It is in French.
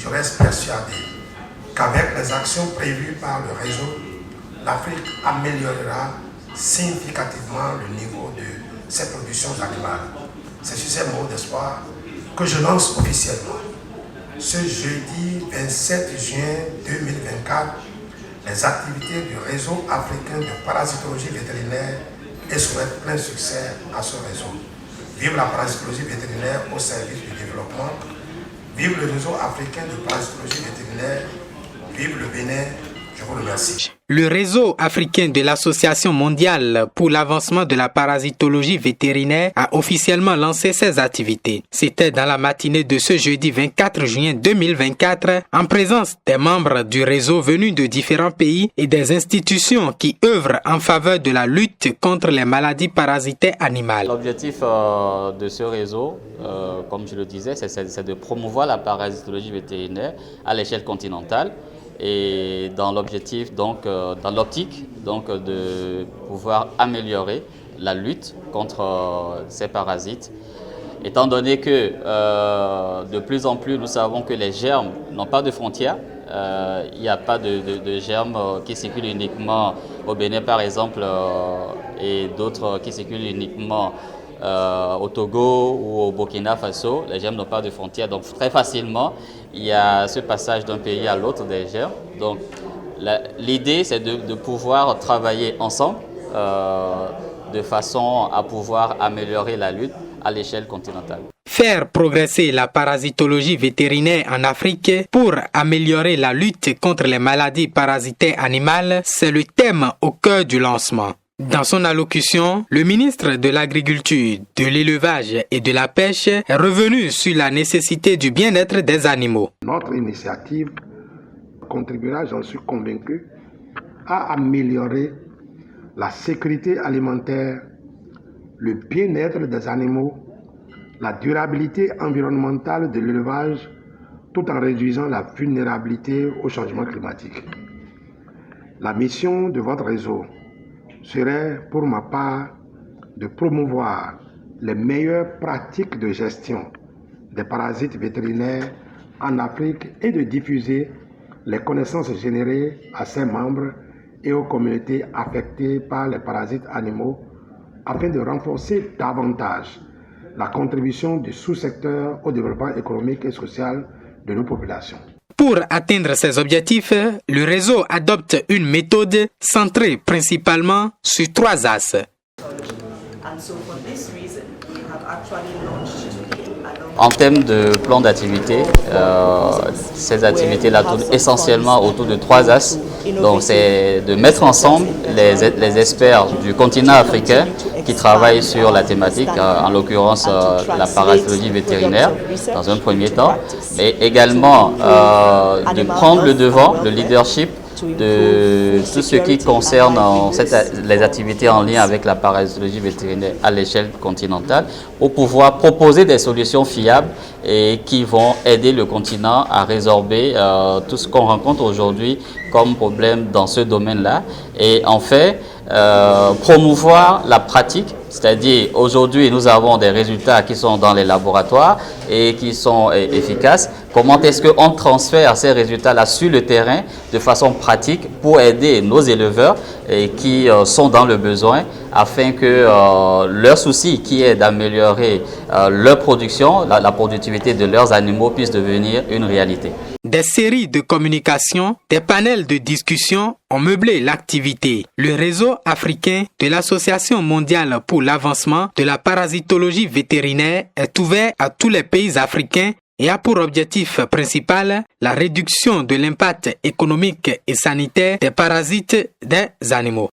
je reste persuadé qu'avec les actions prévues par le réseau, l'Afrique améliorera significativement le niveau de ses productions animales. C'est sur ces mots d'espoir que je lance officiellement, ce jeudi 27 juin 2024, les activités du réseau africain de parasitologie vétérinaire et souhaite plein succès à ce réseau. Vive la parasitologie vétérinaire au service du développement. Vive le réseau africain de parasitologie vétérinaire. Vive le Bénin. Je vous remercie. Le réseau africain de l'Association mondiale pour l'avancement de la parasitologie vétérinaire a officiellement lancé ses activités. C'était dans la matinée de ce jeudi 24 juin 2024, en présence des membres du réseau venus de différents pays et des institutions qui œuvrent en faveur de la lutte contre les maladies parasitaires animales. L'objectif de ce réseau, comme je le disais, c'est de promouvoir la parasitologie vétérinaire à l'échelle continentale. Et dans l'objectif, donc, dans l'optique de pouvoir améliorer la lutte contre ces parasites, étant donné que de plus en plus nous savons que les germes n'ont pas de frontières. Il n'y a pas de germes qui circulent uniquement au Bénin par exemple et d'autres qui circulent uniquement au Togo ou au Burkina Faso. Les germes n'ont pas de frontières, donc très facilement il y a ce passage d'un pays à l'autre des germes. Donc l'idée c'est de pouvoir travailler ensemble de façon à pouvoir améliorer la lutte à l'échelle continentale. Faire progresser la parasitologie vétérinaire en Afrique pour améliorer la lutte contre les maladies parasitaires animales, c'est le thème au cœur du lancement. Dans son allocution, le ministre de l'Agriculture, de l'Élevage et de la Pêche est revenu sur la nécessité du bien-être des animaux. Notre initiative contribuera, j'en suis convaincu, à améliorer la sécurité alimentaire, le bien-être des animaux, la durabilité environnementale de l'élevage, tout en réduisant la vulnérabilité au changement climatique. La mission de votre réseau serait pour ma part de promouvoir les meilleures pratiques de gestion des parasites vétérinaires en Afrique et de diffuser les connaissances générées à ses membres et aux communautés affectées par les parasites animaux afin de renforcer davantage la contribution du sous-secteur au développement économique et social de nos populations. Pour atteindre ces objectifs, le réseau adopte une méthode centrée principalement sur 3 axes. En termes de plan d'activité, ces activités-là tournent essentiellement autour de 3 axes. Donc c'est de mettre ensemble les experts du continent africain qui travaillent sur la thématique, en l'occurrence la parasitologie vétérinaire dans un premier temps, mais également de prendre le devant, le leadership de tout ce qui concerne les activités en lien avec la parasitologie vétérinaire à l'échelle continentale pour pouvoir proposer des solutions fiables et qui vont aider le continent à résorber tout ce qu'on rencontre aujourd'hui comme problème dans ce domaine-là et en fait promouvoir la pratique. C'est-à-dire, aujourd'hui, nous avons des résultats qui sont dans les laboratoires et qui sont efficaces. Comment est-ce qu'on transfère ces résultats-là sur le terrain de façon pratique pour aider nos éleveurs qui sont dans le besoin afin que leur souci qui est d'améliorer leur production, la productivité de leurs animaux puisse devenir une réalité. Des séries de communication, des panels de discussion ont meublé l'activité. Le réseau africain de l'Association mondiale pour l'avancement de la parasitologie vétérinaire est ouvert à tous les pays africains et a pour objectif principal la réduction de l'impact économique et sanitaire des parasites des animaux.